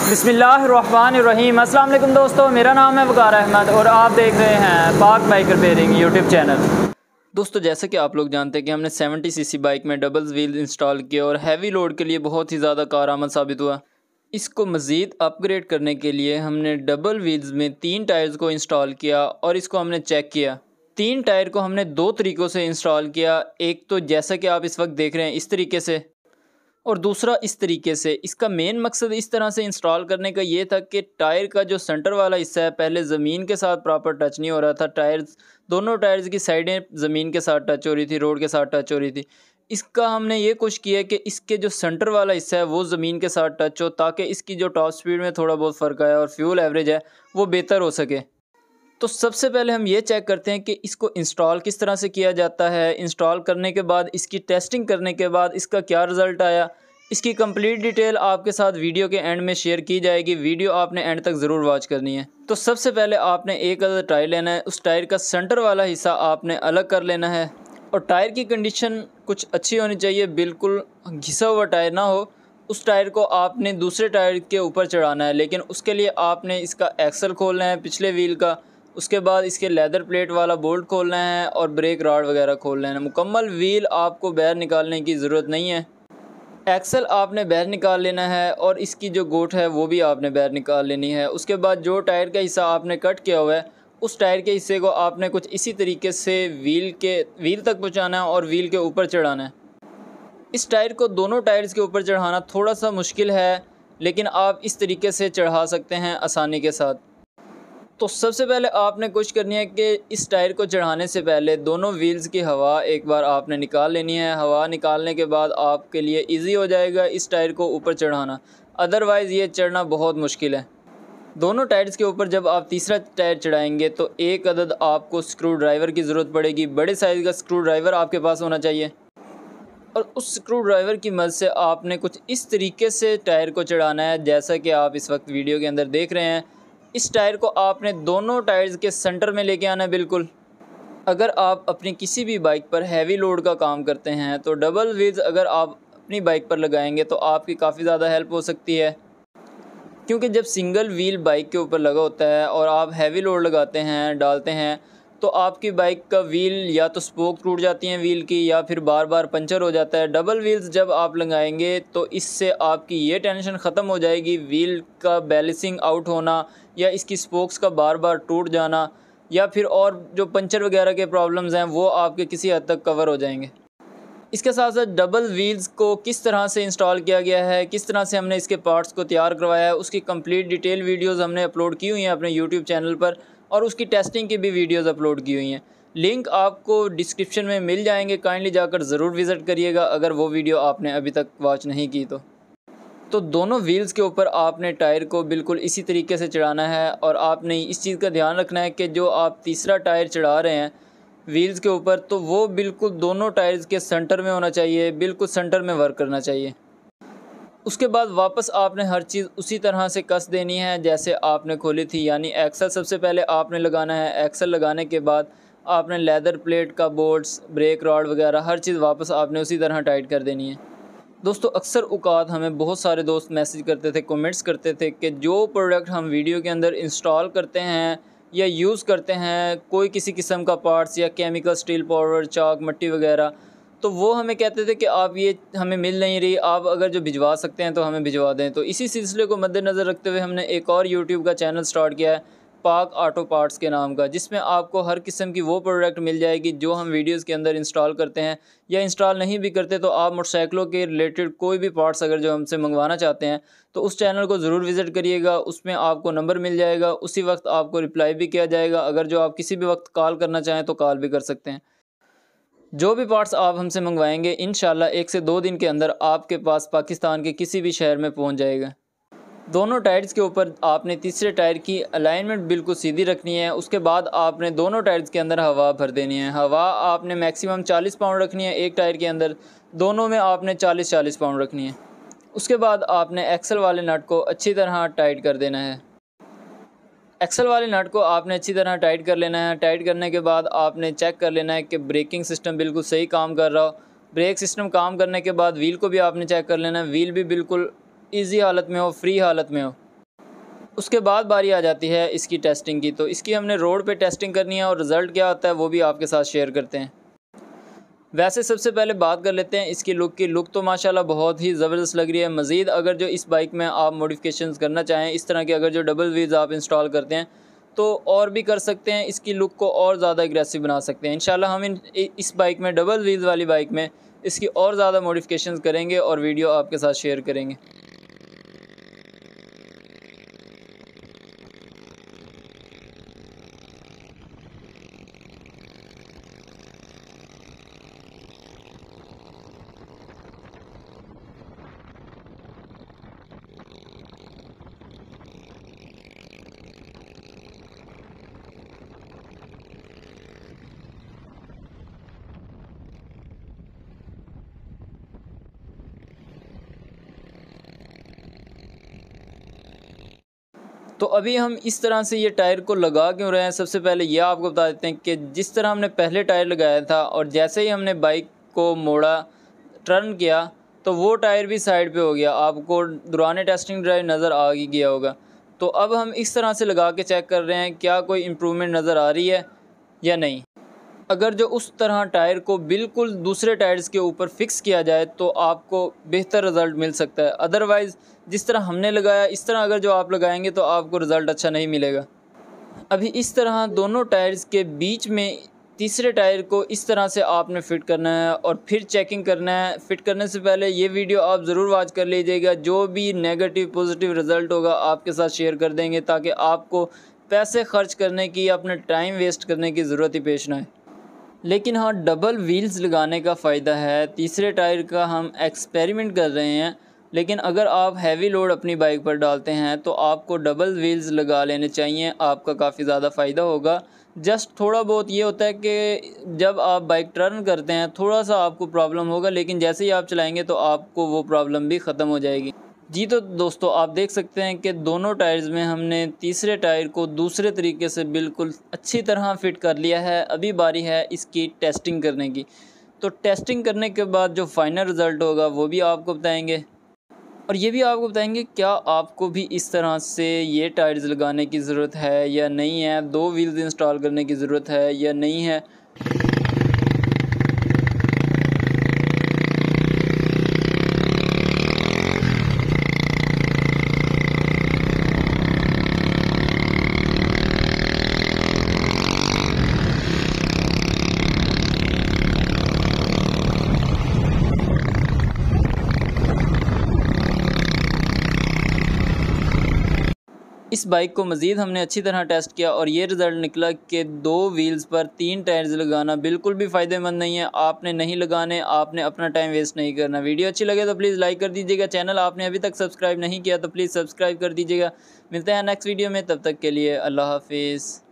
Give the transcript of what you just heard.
बिस्मिल्लाहिर्रहमानिर्रहीम। अस्सलाम वालेकुम दोस्तों, मेरा नाम है वकार अहमद और आप देख रहे हैं पाक बाइक रिपेयरिंग यूट्यूब चैनल। दोस्तों, जैसा कि आप लोग जानते हैं कि हमने 70 सीसी बाइक में डबल व्हील इंस्टॉल किया और हैवी लोड के लिए बहुत ही ज़्यादा कारआमद साबित हुआ। इसको मज़ीद अपग्रेड करने के लिए हमने डबल व्हील्स में 3 टायर्स को इंस्टॉल किया और इसको हमने चेक किया। 3 टायर को हमने 2 तरीक़ों से इंस्टॉल किया। एक तो जैसा कि आप इस वक्त देख रहे हैं इस तरीके से, और दूसरा इस तरीके से। इसका मेन मकसद इस तरह से इंस्टॉल करने का ये था कि टायर का जो सेंटर वाला हिस्सा है पहले ज़मीन के साथ प्रॉपर टच नहीं हो रहा था। दोनों टायर्स की साइडें ज़मीन के साथ टच हो रही थी, रोड के साथ टच हो रही थी। इसका हमने ये कोशिश किया कि इसके जो सेंटर वाला हिस्सा है वो ज़मीन के साथ टच हो, ताकि इसकी जो टॉप स्पीड में थोड़ा बहुत फ़र्क आया और फ्यूल एवरेज है वो बेहतर हो सके। तो सबसे पहले हम ये चेक करते हैं कि इसको इंस्टॉल किस तरह से किया जाता है। इंस्टॉल करने के बाद इसकी टेस्टिंग करने के बाद इसका क्या रिज़ल्ट आया, इसकी कंप्लीट डिटेल आपके साथ वीडियो के एंड में शेयर की जाएगी। वीडियो आपने एंड तक ज़रूर वॉच करनी है। तो सबसे पहले आपने एक अदर टायर लेना है। उस टायर का सेंटर वाला हिस्सा आपने अलग कर लेना है और टायर की कंडीशन कुछ अच्छी होनी चाहिए, बिल्कुल घिसा हुआ टायर ना हो। उस टायर को आपने दूसरे टायर के ऊपर चढ़ाना है, लेकिन उसके लिए आपने इसका एक्सल खोलना है पिछले व्हील का। उसके बाद इसके लेदर प्लेट वाला बोल्ट खोलना है और ब्रेक रॉड वगैरह खोल लेना है। मुकम्मल व्हील आपको बाहर निकालने की ज़रूरत नहीं है। एक्सल आपने बाहर निकाल लेना है और इसकी जो गोट है वो भी आपने बाहर निकाल लेनी है। उसके बाद जो टायर का हिस्सा आपने कट किया हुआ है उस टायर के हिस्से को आपने कुछ इसी तरीके से व्हील तक पहुँचाना है और व्हील के ऊपर चढ़ाना है। इस टायर को दोनों टायर्स के ऊपर चढ़ाना थोड़ा सा मुश्किल है, लेकिन आप इस तरीके से चढ़ा सकते हैं आसानी के साथ। तो सबसे पहले आपने कोशिश करनी है कि इस टायर को चढ़ाने से पहले दोनों व्हील्स की हवा एक बार आपने निकाल लेनी है। हवा निकालने के बाद आपके लिए इजी हो जाएगा इस टायर को ऊपर चढ़ाना, अदरवाइज़ ये चढ़ना बहुत मुश्किल है। दोनों टायर्स के ऊपर जब आप तीसरा टायर चढ़ाएंगे तो एक अदद आपको स्क्रू ड्राइवर की ज़रूरत पड़ेगी। बड़े साइज़ का स्क्रू ड्राइवर आपके पास होना चाहिए और उस स्क्रू ड्राइवर की मदद से आपने कुछ इस तरीके से टायर को चढ़ाना है जैसा कि आप इस वक्त वीडियो के अंदर देख रहे हैं। इस टायर को आपने दोनों टायर्स के सेंटर में लेके आना है बिल्कुल। अगर आप अपनी किसी भी बाइक पर हैवी लोड का काम करते हैं तो डबल व्हील्स अगर आप अपनी बाइक पर लगाएंगे तो आपकी काफ़ी ज़्यादा हेल्प हो सकती है, क्योंकि जब सिंगल व्हील बाइक के ऊपर लगा होता है और आप हैवी लोड लगाते हैं डालते हैं तो आपकी बाइक का व्हील या तो स्पोक टूट जाती हैं व्हील की, या फिर बार बार पंचर हो जाता है। डबल व्हील्स जब आप लगाएंगे तो इससे आपकी ये टेंशन ख़त्म हो जाएगी, व्हील का बैलेंसिंग आउट होना या इसकी स्पोक्स का बार बार टूट जाना या फिर और जो पंचर वगैरह के प्रॉब्लम्स हैं वो आपके किसी हद तक कवर हो जाएंगे। इसके साथ साथ डबल व्हील्स को किस तरह से इंस्टॉल किया गया है, किस तरह से हमने इसके पार्ट्स को तैयार करवाया है, उसकी कंप्लीट डिटेल वीडियोस हमने अपलोड की हुई हैं अपने यूट्यूब चैनल पर, और उसकी टेस्टिंग की भी वीडियोस अपलोड की हुई हैं। लिंक आपको डिस्क्रिप्शन में मिल जाएंगे, काइंडली जाकर ज़रूर विज़िट करिएगा अगर वो वीडियो आपने अभी तक वॉच नहीं की तो दोनों व्हील्स के ऊपर आपने टायर को बिल्कुल इसी तरीके से चढ़ाना है और आपने इस चीज़ का ध्यान रखना है कि जो आप तीसरा टायर चढ़ा रहे हैं व्हील्स के ऊपर तो वो बिल्कुल दोनों टायर्स के सेंटर में होना चाहिए, बिल्कुल सेंटर में वर्क करना चाहिए। उसके बाद वापस आपने हर चीज़ उसी तरह से कस देनी है जैसे आपने खोली थी, यानी एक्सल सबसे पहले आपने लगाना है। एक्सल लगाने के बाद आपने लेदर प्लेट का बोल्ट्स, ब्रेक रॉड वगैरह हर चीज़ वापस आपने उसी तरह टाइट कर देनी है। दोस्तों, अक्सर औक़ात हमें बहुत सारे दोस्त मैसेज करते थे, कमेंट्स करते थे कि जो प्रोडक्ट हम वीडियो के अंदर इंस्टॉल करते हैं या यूज़ करते हैं कोई किसी किस्म का पार्ट्स या केमिकल, स्टील पाउडर, चाक, मिट्टी वगैरह, तो वो हमें कहते थे कि आप ये हमें मिल नहीं रही, आप अगर जो भिजवा सकते हैं तो हमें भिजवा दें। तो इसी सिलसिले को मद्देनज़र रखते हुए हमने एक और यूट्यूब का चैनल स्टार्ट किया है पाक ऑटो पार्ट्स के नाम का, जिसमें आपको हर किस्म की वो प्रोडक्ट मिल जाएगी जो हम वीडियोस के अंदर इंस्टॉल करते हैं या इंस्टॉल नहीं भी करते। तो आप मोटरसाइकिलों के रिलेटेड कोई भी पार्ट्स अगर जो हमसे मंगवाना चाहते हैं तो उस चैनल को ज़रूर विज़िट करिएगा। उसमें आपको नंबर मिल जाएगा, उसी वक्त आपको रिप्लाई भी किया जाएगा। अगर जो आप किसी भी वक्त कॉल करना चाहें तो कॉल भी कर सकते हैं। जो भी पार्ट्स आप हमसे मंगवाएंगे इंशाल्लाह 1 से 2 दिन के अंदर आपके पास पाकिस्तान के किसी भी शहर में पहुंच जाएगा। दोनों टायर्स के ऊपर आपने तीसरे टायर की अलाइनमेंट बिल्कुल सीधी रखनी है। उसके बाद आपने दोनों टायर्स के अंदर हवा भर देनी है। हवा आपने मैक्सिमम 40 पाउंड रखनी है एक टायर के अंदर, दोनों में आपने 40-40 पाउंड रखनी है। उसके बाद आपने एक्सल वाले नट को अच्छी तरह टाइट कर देना है। एक्सल वाले नट को आपने अच्छी तरह टाइट कर लेना है। टाइट करने के बाद आपने चेक कर लेना है कि ब्रेकिंग सिस्टम बिल्कुल सही काम कर रहा हो। ब्रेक सिस्टम काम करने के बाद व्हील को भी आपने चेक कर लेना है, व्हील भी बिल्कुल ईजी हालत में हो, फ्री हालत में हो। उसके बाद बारी आ जाती है इसकी टेस्टिंग की। तो इसकी हमने रोड पे टेस्टिंग करनी है और रिज़ल्ट क्या आता है वो भी आपके साथ शेयर करते हैं। वैसे सबसे पहले बात कर लेते हैं इसकी लुक की। लुक तो माशाल्लाह बहुत ही ज़बरदस्त लग रही है। मज़ीद अगर जो इस बाइक में आप मॉडिफिकेशंस करना चाहें, इस तरह के अगर जो डबल व्हील्स आप इंस्टॉल करते हैं तो और भी कर सकते हैं, इसकी लुक को और ज़्यादा एग्रेसिव बना सकते हैं। इंशाल्लाह हम इस बाइक में, डबल व्हील्स वाली बाइक में, इसकी और ज़्यादा मॉडिफिकेशंस करेंगे और वीडियो आपके साथ शेयर करेंगे। तो अभी हम इस तरह से ये टायर को लगा क्यों रहे हैं, सबसे पहले यह आपको बता देते हैं कि जिस तरह हमने पहले टायर लगाया था और जैसे ही हमने बाइक को मोड़ा, टर्न किया, तो वो टायर भी साइड पे हो गया। आपको दौरान टेस्टिंग ड्राइव नज़र आ ही गया होगा। तो अब हम इस तरह से लगा के चेक कर रहे हैं क्या कोई इम्प्रूवमेंट नज़र आ रही है या नहीं। अगर जो उस तरह टायर को बिल्कुल दूसरे टायर्स के ऊपर फिक्स किया जाए तो आपको बेहतर रिज़ल्ट मिल सकता है। अदरवाइज़ जिस तरह हमने लगाया इस तरह अगर जो आप लगाएंगे तो आपको रिज़ल्ट अच्छा नहीं मिलेगा। अभी इस तरह दोनों टायर्स के बीच में तीसरे टायर को इस तरह से आपने फ़िट करना है और फिर चेकिंग करना है। फ़िट करने से पहले ये वीडियो आप ज़रूर वॉच कर लीजिएगा। जो भी नेगेटिव पॉजिटिव रिज़ल्ट होगा आपके साथ शेयर कर देंगे ताकि आपको पैसे खर्च करने की, अपने टाइम वेस्ट करने की ज़रूरत ही पेश ना आए। लेकिन हाँ, डबल व्हील्स लगाने का फ़ायदा है। तीसरे टायर का हम एक्सपेरिमेंट कर रहे हैं, लेकिन अगर आप हैवी लोड अपनी बाइक पर डालते हैं तो आपको डबल व्हील्स लगा लेने चाहिए। आपका काफ़ी ज़्यादा फ़ायदा होगा। जस्ट थोड़ा बहुत ये होता है कि जब आप बाइक टर्न करते हैं थोड़ा सा आपको प्रॉब्लम होगा, लेकिन जैसे ही आप चलाएंगे तो आपको वो प्रॉब्लम भी ख़त्म हो जाएगी। जी तो दोस्तों, आप देख सकते हैं कि दोनों टायर्स में हमने तीसरे टायर को दूसरे तरीके से बिल्कुल अच्छी तरह फ़िट कर लिया है। अभी बारी है इसकी टेस्टिंग करने की। तो टेस्टिंग करने के बाद जो फाइनल रिज़ल्ट होगा वो भी आपको बताएंगे और ये भी आपको बताएंगे क्या आपको भी इस तरह से ये टायर्स लगाने की ज़रूरत है या नहीं है, दो व्हील्स इंस्टॉल करने की ज़रूरत है या नहीं है। इस बाइक को मज़ीद हमने अच्छी तरह टेस्ट किया और ये रिज़ल्ट निकला कि दो व्हील्स पर तीन टायर्स लगाना बिल्कुल भी फ़ायदेमंद नहीं है। आपने नहीं लगाने, आपने अपना टाइम वेस्ट नहीं करना। वीडियो अच्छी लगे तो प्लीज़ लाइक कर दीजिएगा। चैनल आपने अभी तक सब्सक्राइब नहीं किया तो प्लीज़ सब्सक्राइब कर दीजिएगा। मिलते हैं नेक्स्ट वीडियो में, तब तक के लिए अल्लाह हाफिज़।